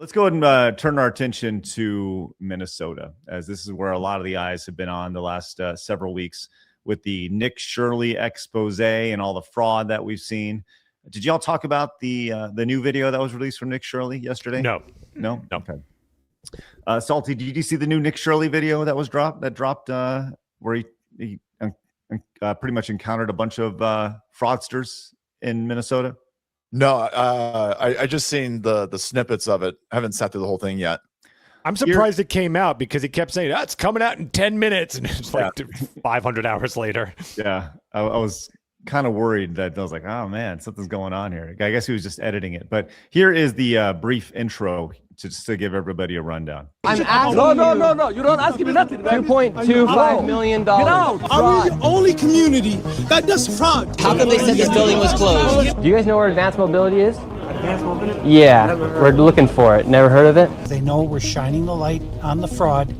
Let's go ahead and turn our attention to Minnesota, as this is where a lot of the eyes have been on the last several weeks with the Nick Shirley expose and all the fraud that we've seen. Did y'all talk about the new video that was released from Nick Shirley yesterday? No. Okay. Salty, did you see the new Nick Shirley video that was dropped? Where he pretty much encountered a bunch of fraudsters in Minnesota? No, I just seen the snippets of it. I haven't sat through the whole thing yet. I'm surprised it came out because he kept saying, it's coming out in 10 minutes. And it's like 500 hours later. Yeah, I was kind of worried that I was like, oh, man, something's going on here. I guess he was just editing it. But here is the brief intro just to give everybody a rundown. I'm asking No. You don't ask me nothing. $2.25 million. Get out. Are we the only community that does fraud? How come they said this building was closed? Do you guys know where advanced mobility is? Advanced mobility? Yeah, we're looking for it. Never heard of it? They know we're shining the light on the fraud,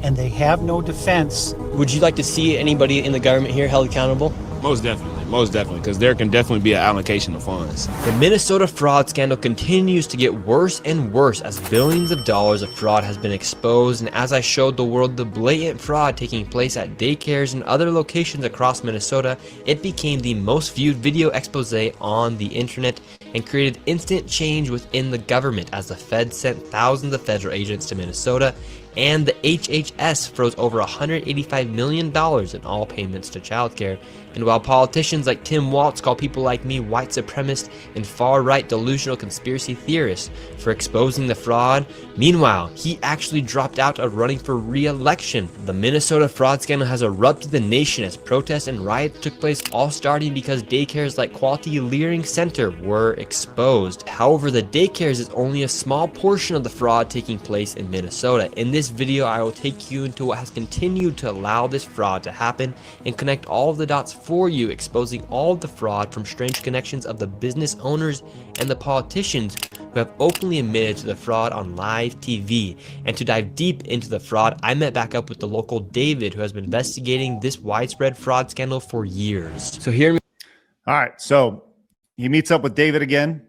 and they have no defense. Would you like to see anybody in the government here held accountable? Most definitely, because there can definitely be an allocation of funds. The Minnesota fraud scandal continues to get worse and worse as billions of dollars of fraud has been exposed, and as I showed the world the blatant fraud taking place at daycares and other locations across Minnesota, it became the most viewed video expose on the internet and created instant change within the government as the Fed sent thousands of federal agents to Minnesota, and the HHS froze over $185 million in all payments to childcare. And while politicians like Tim Walz call people like me white supremacists and far-right delusional conspiracy theorists for exposing the fraud, meanwhile, he actually dropped out of running for re-election. The Minnesota fraud scandal has erupted the nation as protests and riots took place, all starting because daycares like Quality Learning Center were exposed. However, the daycares is only a small portion of the fraud taking place in Minnesota. In this video, I will take you into what has continued to allow this fraud to happen and connect all of the dots for you, exposing all of the fraud from strange connections of the business owners and the politicians who have openly admitted to the fraud on live TV. And to dive deep into the fraud, I met back up with the local David, who has been investigating this widespread fraud scandal for years. So here. All right, so he meets up with David again.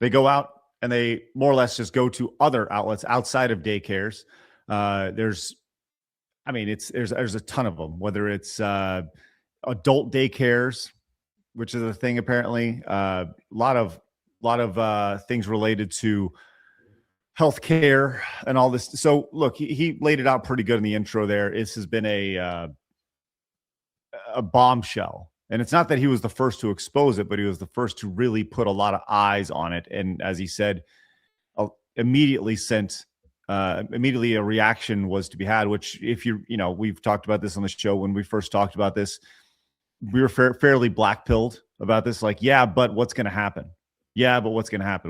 They go out and they more or less just go to other outlets outside of daycares. There's a ton of them, whether it's adult daycares, which is a thing apparently, a lot of things related to healthcare and all this. So look, he laid it out pretty good in the intro there. This has been a bombshell, and it's not that he was the first to expose it, but he was the first to really put a lot of eyes on it. And as he said, immediately a reaction was to be had, which we've talked about this on the show. When we first talked about this, we were fairly black-pilled about this. Like, yeah, but what's going to happen?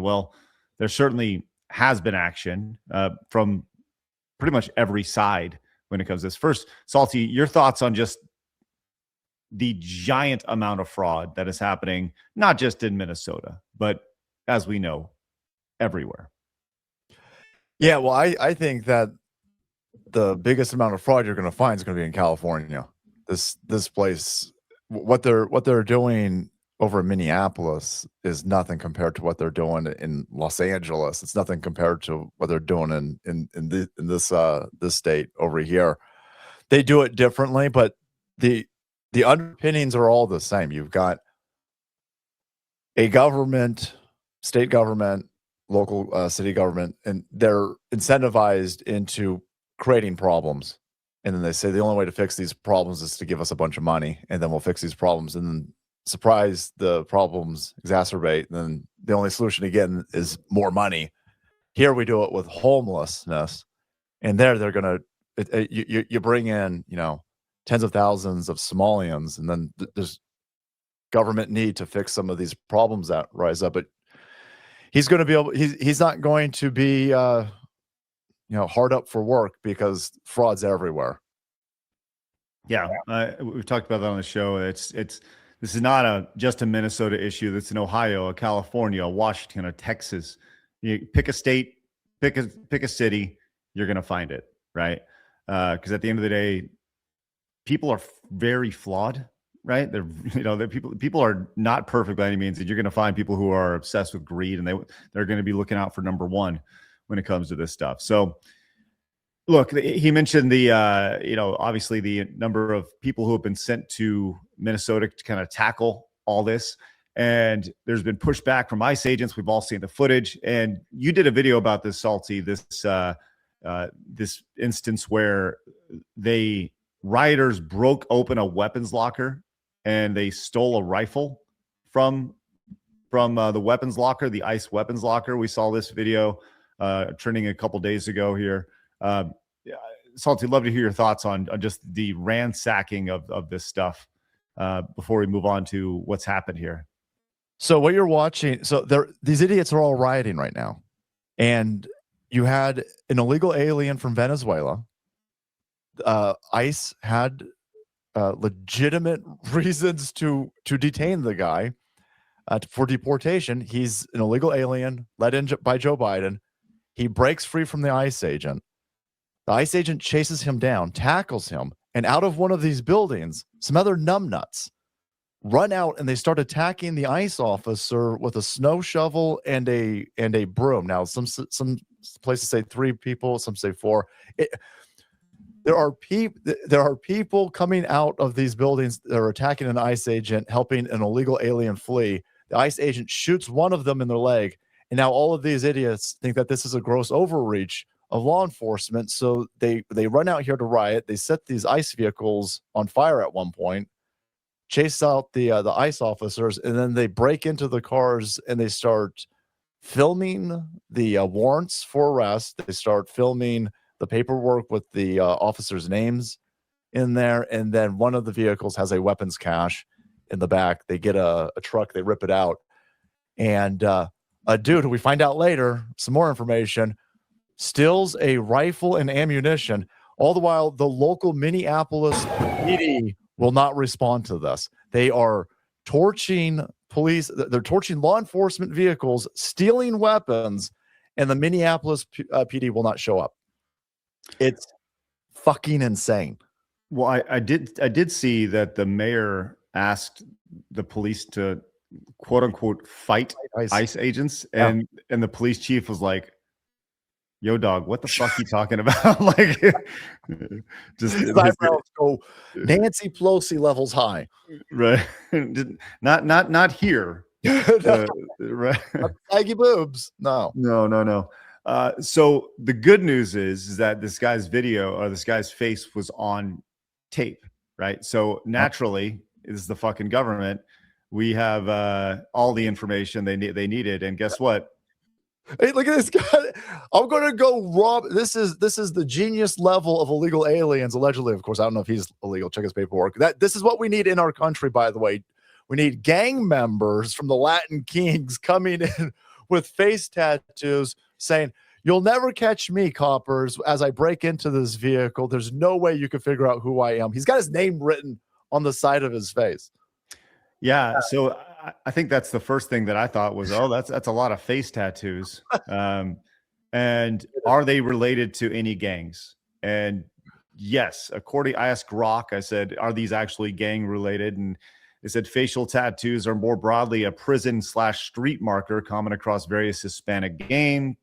Well, there certainly has been action from pretty much every side when it comes to this. First, Salty, your thoughts on just the giant amount of fraud that is happening, not just in Minnesota, but as we know, everywhere. Yeah, well, I think that the biggest amount of fraud you're going to find is going to be in California. This place, what they're doing over in Minneapolis is nothing compared to what they're doing in Los Angeles. It's nothing compared to what they're doing in this state over here. They do it differently, but the underpinnings are all the same. You've got a government, state government, local city government, and they're incentivized into creating problems. And then they say the only way to fix these problems is to give us a bunch of money, and then we'll fix these problems. And then surprise, the problems exacerbate. And then the only solution again is more money. Here we do it with homelessness, and they're gonna you bring in tens of thousands of Somalians, and then there's government need to fix some of these problems that rise up. But he's going to be able. He's not going to be hard up for work because fraud's everywhere. Yeah, we've talked about that on the show. This is not just a Minnesota issue. That's in Ohio, a California, a Washington, a Texas. You pick a state, pick a city, you're going to find it, right? Because at the end of the day, people are very flawed, right? People are not perfect by any means, and you're going to find people who are obsessed with greed, and they're going to be looking out for number one when it comes to this stuff. So look, he mentioned the obviously the number of people who have been sent to Minnesota to kind of tackle all this. And there's been pushback from ICE agents. We've all seen the footage. And you did a video about this, Salty, this instance where rioters broke open a weapons locker and they stole a rifle from the weapons locker, the ICE weapons locker. We saw this video trending a couple days ago here. Salty, love to hear your thoughts on just the ransacking of this stuff before we move on to what's happened here. So what you're watching, these idiots are all rioting right now. And you had an illegal alien from Venezuela. ICE had legitimate reasons to detain the guy for deportation. He's an illegal alien let in by Joe Biden. He breaks free from the ICE agent. The ICE agent chases him down, tackles him, and out of one of these buildings, some other numbnuts run out and they start attacking the ICE officer with a snow shovel and a broom. Now, some places say 3 people, some say 4. There are people coming out of these buildings that are attacking an ICE agent, helping an illegal alien flee. The ICE agent shoots one of them in their leg, and now all of these idiots think that this is a gross overreach of law enforcement. So they run out here to riot. They set these ICE vehicles on fire at one point, chase out the ICE officers, and then they break into the cars and they start filming the warrants for arrest. They start filming the paperwork with the officers' names in there, and then one of the vehicles has a weapons cache in the back. They get a truck, they rip it out, and a dude who we find out later, some more information, steals a rifle and ammunition. All the while, the local Minneapolis PD will not respond to this. They are torching police. They're torching law enforcement vehicles, stealing weapons, and the Minneapolis PD will not show up. It's fucking insane. Well, I did see that the mayor asked the police to quote unquote fight ICE agents, and the police chief was like, "Yo, dog, what the fuck you talking about?" Like, just go Nancy Pelosi levels high, right? Not here. Right? Aggie boobs. No. So the good news is that this guy's video or this guy's face was on tape, right? So naturally, is the fucking government. We have all the information they needed, and guess what? Hey, look at this guy. I'm gonna go rob. This is the genius level of illegal aliens, allegedly. Of course, I don't know if he's illegal. Check his paperwork. This is what we need in our country, by the way. We need gang members from the Latin Kings coming in with face tattoos saying, "You'll never catch me, coppers, as I break into this vehicle. There's no way you can figure out who I am." He's got his name written on the side of his face. Yeah, so I think that's the first thing that I thought was, oh, that's a lot of face tattoos. And are they related to any gangs? And yes, I asked Grok, I said, are these actually gang related? And they said facial tattoos are more broadly a prison/street marker common across various Hispanic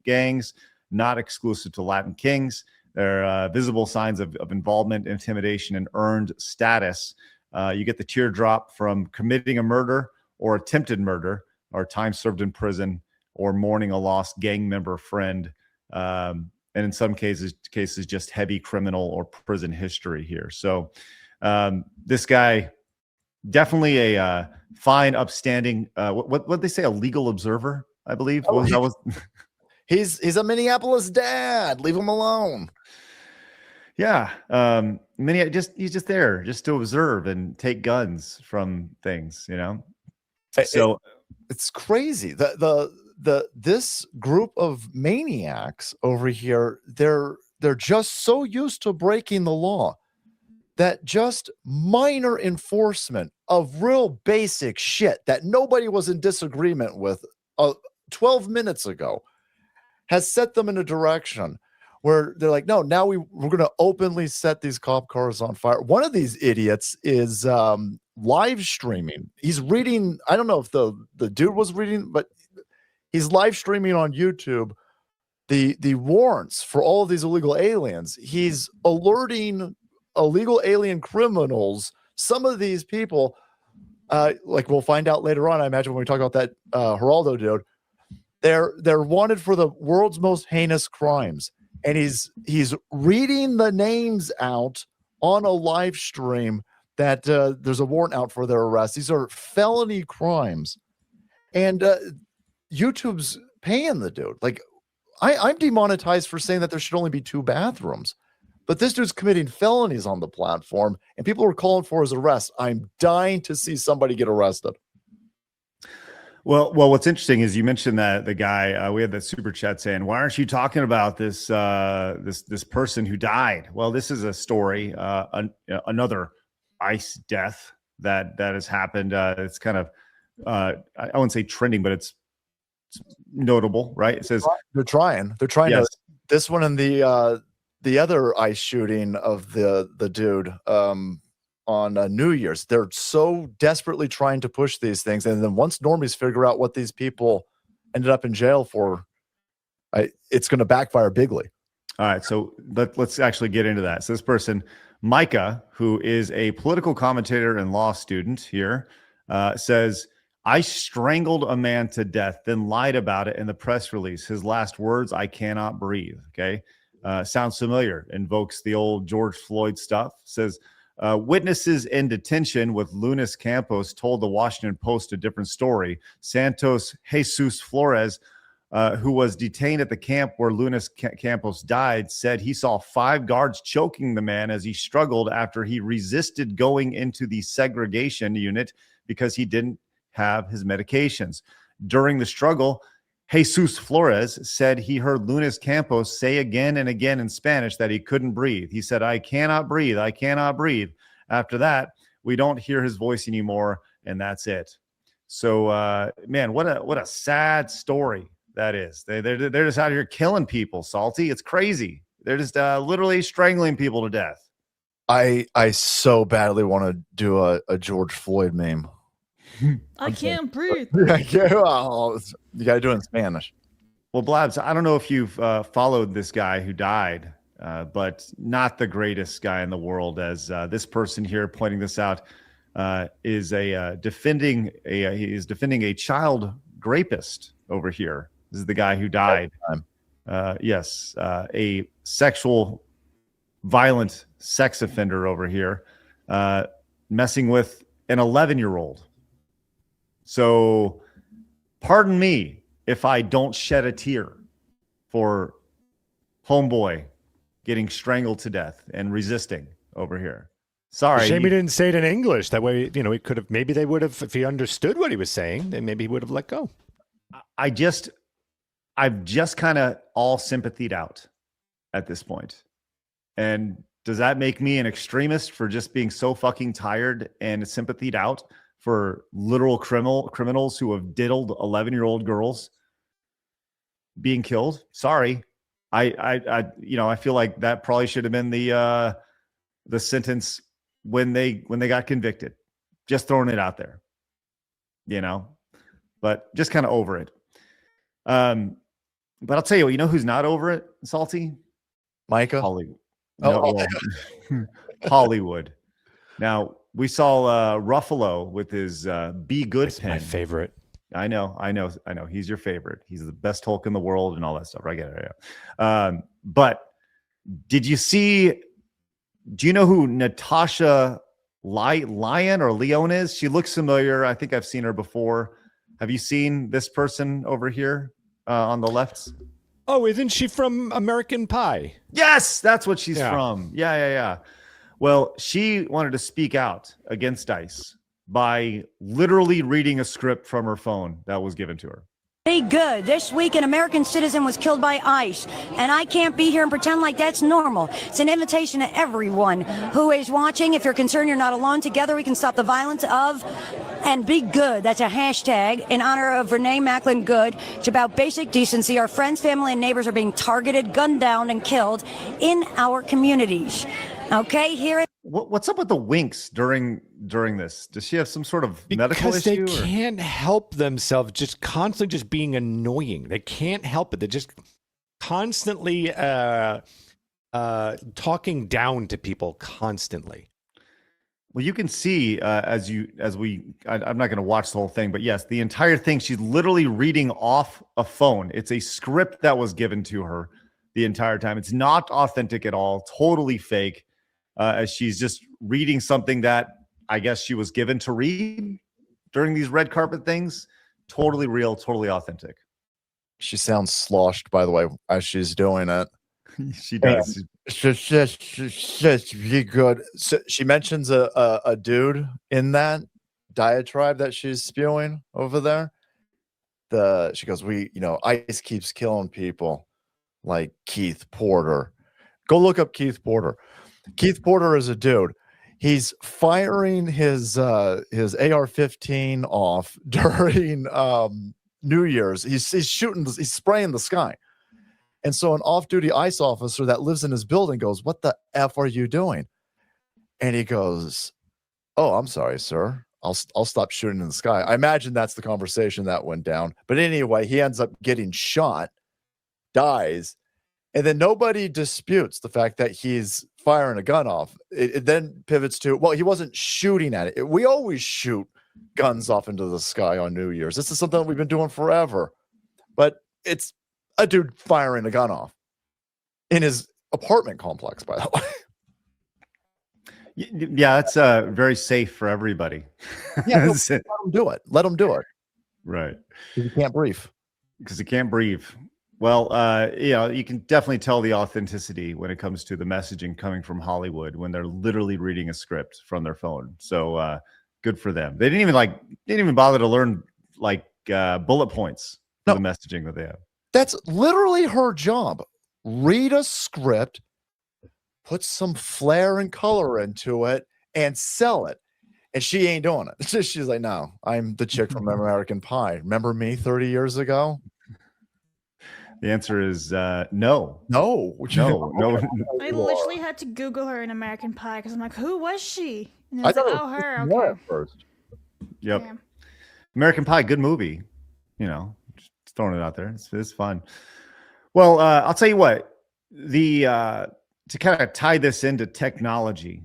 gangs, not exclusive to Latin Kings. They're visible signs of involvement, intimidation, and earned status. You get the teardrop from committing a murder or attempted murder, or time served in prison, or mourning a lost gang member friend, and in some cases just heavy criminal or prison history here. So this guy, definitely a fine, upstanding. What they say, a legal observer, I believe. He's a Minneapolis dad. Leave him alone. Yeah, he's just there just to observe and take guns from things, you know. So it's crazy. This group of maniacs over here, they're just so used to breaking the law that just minor enforcement of real basic shit that nobody was in disagreement with 12 minutes ago has set them in a direction where they're like, no, now we're going to openly set these cop cars on fire. One of these idiots is live streaming. He's reading. I don't know if the dude was reading, but he's live streaming on YouTube the warrants for all of these illegal aliens. He's alerting illegal alien criminals. Some of these people, like we'll find out later on, I imagine when we talk about that Geraldo dude, they're wanted for the world's most heinous crimes. And he's reading the names out on a live stream that there's a warrant out for their arrest. These are felony crimes. And YouTube's paying the dude. Like, I'm demonetized for saying that there should only be 2 bathrooms. But this dude's committing felonies on the platform, and people are calling for his arrest. I'm dying to see somebody get arrested. Well, what's interesting is you mentioned that the guy, we had that super chat saying, why aren't you talking about this this person who died? Well, this is a story, another ICE death that has happened. It's kind of, I wouldn't say trending, but it's notable, right? It says they're trying yes. to, this one and the other ICE shooting of the dude on New Year's. They're so desperately trying to push these things, and then once normies figure out what these people ended up in jail for, it's going to backfire bigly. All right, so let's actually get into that. So this person, Micah, who is a political commentator and law student here, says, I strangled a man to death, then lied about it in the press release. His last words, I cannot breathe. Okay. Sounds familiar. Invokes the old George Floyd stuff. Says, witnesses in detention with Lunas Campos told the Washington Post a different story. Santos Jesus Flores, who was detained at the camp where Lunas Campos died, said he saw 5 guards choking the man as he struggled after he resisted going into the segregation unit because he didn't have his medications. During the struggle, Jesus Flores said he heard Lunas Campos say again and again in Spanish that he couldn't breathe. He said, I cannot breathe. I cannot breathe. After that, we don't hear his voice anymore, and that's it. So, man, what a sad story that is. They're just out here killing people, Salty. It's crazy. They're just literally strangling people to death. I so badly want to do a George Floyd meme. I can't breathe. Yeah, well, you got to do it in Spanish. Well, Blabs, I don't know if you've followed this guy who died, but not the greatest guy in the world. As this person here pointing this out is defending a child rapist over here. This is the guy who died. Yes, a sexual, violent sex offender over here, messing with an 11-year-old. So, pardon me if I don't shed a tear for homeboy getting strangled to death and resisting over here. Sorry. Shame he didn't say it in English. That way, he could have, maybe they would have, if he understood what he was saying, then maybe he would have let go. I've just kind of all sympathied out at this point. And does that make me an extremist for just being so fucking tired and sympathied out for literal criminals who have diddled 11-year-old girls being killed? Sorry. I feel like that probably should have been the sentence when they got convicted. Just throwing it out there, but just kind of over it. But I'll tell you, who's not over it, Salty? Micah? Hollywood. No, Hollywood. Now, we saw Ruffalo with his Be Good pen. My favorite. I know. He's your favorite. He's the best Hulk in the world and all that stuff. I get it. Yeah. But do you know who Natasha Lyon is? She looks familiar. I think I've seen her before. Have you seen this person over here on the left? Oh, isn't she from American Pie? Yes, that's what she's from. Yeah. Well, she wanted to speak out against ICE by literally reading a script from her phone that was given to her. Be good. This week, an American citizen was killed by ICE, and I can't be here and pretend like that's normal. It's an invitation to everyone who is watching. If you're concerned you're not alone, together we can stop the violence of and be good. That's a hashtag in honor of Renee Macklin Good. It's about basic decency. Our friends, family, and neighbors are being targeted, gunned down, and killed in our communities. Okay, here. What's up with the winks during this? Does she have some sort of medical issue? Because they can't help themselves just constantly just being annoying. They can't help it. They just constantly talking down to people constantly. Well, you can see I'm not going to watch the whole thing, but yes, the entire thing, she's literally reading off a phone. It's a script that was given to her the entire time. It's not authentic at all, totally fake, as she's just reading something that I guess she was given to read during these red carpet things. Totally real, totally authentic. She sounds sloshed, by the way, as she's doing it. She does. She good. So she mentions a dude in that diatribe that she's spewing over there. She goes, ICE keeps killing people like Keith Porter. Go look up Keith Porter. Keith Porter is a dude. He's firing his AR-15 off during New Year's. He's shooting. He's spraying the sky. And so an off-duty ICE officer that lives in his building goes, "What the F are you doing?" And he goes, "Oh, I'm sorry, sir. I'll stop shooting in the sky." I imagine that's the conversation that went down. But anyway, he ends up getting shot, dies, and then nobody disputes the fact that he's firing a gun off. It then pivots to, well, he wasn't shooting at it. We always shoot guns off into the sky on New Year's. This is something that we've been doing forever. But it's a dude firing a gun off in his apartment complex, by the way. Yeah, that's very safe for everybody. Yeah, let him do it. Let him do it. Right. Because he can't breathe. Because he can't breathe. Well, you can definitely tell the authenticity when it comes to the messaging coming from Hollywood when they're literally reading a script from their phone. So good for them. They didn't even bother to learn bullet points for the messaging that they have. That's literally her job. Read a script, put some flair and color into it, and sell it. And she ain't doing it. She's like, "No, I'm the chick from American Pie. Remember me 30 years ago?" The answer is no. No. I literally had to Google her in American Pie because I'm like, who was she? And it's like, oh, her. Okay. At first. Yep. Yeah. American Pie, good movie. Just throwing it out there. It's fun. Well, I'll tell you what. To kind of tie this into technology,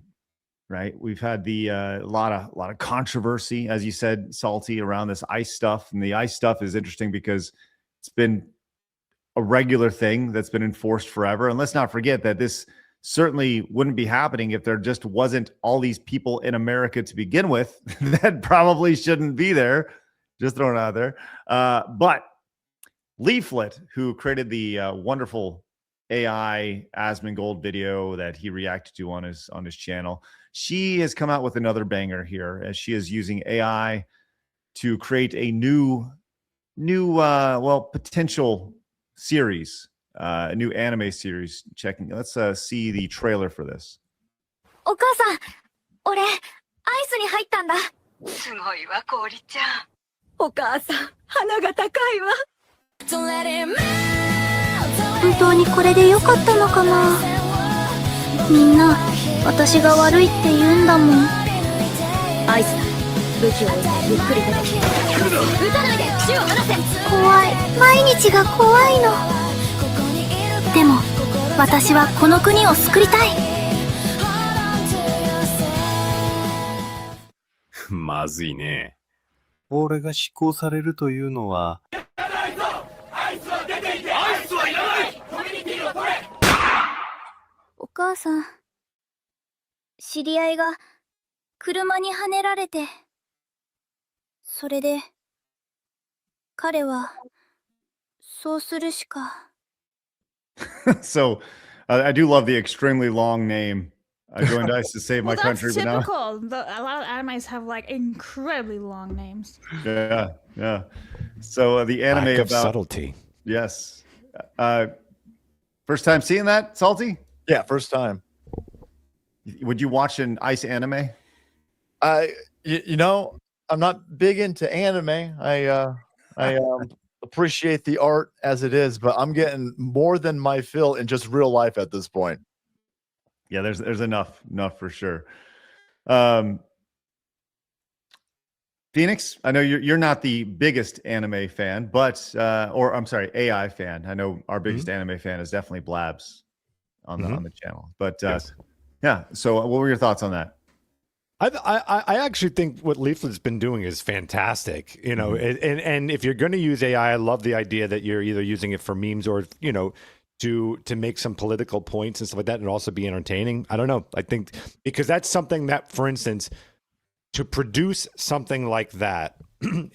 right? We've had a lot of controversy, as you said, Salty, around this ICE stuff, and the ICE stuff is interesting because it's been a regular thing that's been enforced forever. And let's not forget that this certainly wouldn't be happening if there just wasn't all these people in America to begin with that probably shouldn't be there. Just throwing it out there. But Leaflet, who created the wonderful AI Asmongold video that he reacted to on his channel, she has come out with another banger here as she is using AI to create a new potential series, a new anime series. Let's see the trailer for this. お母さん、俺、アイスに入ったんだ。すごいわ、氷ちゃん。お母さん、鼻が高いわ。本当にこれでよかったのかな。みんな、私が悪いって言うんだもん。アイスだ。武器を置いてゆっくり出てきて。撃たないで、手を離せ。怖い。毎日が怖いの。でも、私はこの国を救いたい。まずいね。俺が施行されるというのは。お母さん、知り合いが車にはねられて、それで彼はそうするしか。So I do love the extremely long name. I joined ICE to save my country, that's but now typical. A lot of animes have incredibly long names. yeah. So the anime Lack of about subtlety. Yes. First time seeing that, Salty? Yeah, first time. Would you watch an ICE anime? I'm not big into anime. I appreciate the art as it is, but I'm getting more than my fill in just real life at this point. Yeah, there's enough for sure. Phoenix, I know you're not the biggest anime fan, but or I'm sorry, AI fan. I know our biggest anime fan is definitely Blabs on the channel. But yeah, so what were your thoughts on that? I actually think what Leaflet's been doing is fantastic. You know, and if you're going to use AI, I love the idea that you're either using it for memes or, you know, to make some political points and stuff like that, and also be entertaining. I don't know. I think because that's something that, for instance, to produce something like that,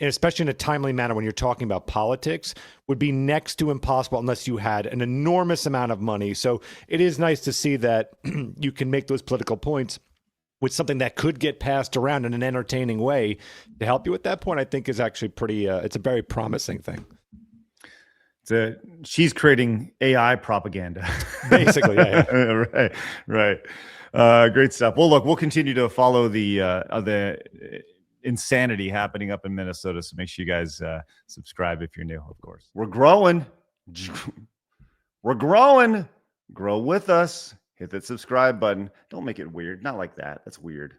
especially in a timely manner when you're talking about politics, would be next to impossible unless you had an enormous amount of money. So it is nice to see that you can make those political points with something that could get passed around in an entertaining way to help you at that point. I think is actually pretty, it's a very promising thing. She's creating AI propaganda. Basically, yeah. Right. Great stuff. Well, look, we'll continue to follow the insanity happening up in Minnesota. So make sure you guys subscribe if you're new, of course. We're growing. We're growing. Grow with us. Hit that subscribe button. Don't make it weird. Not like that. That's weird.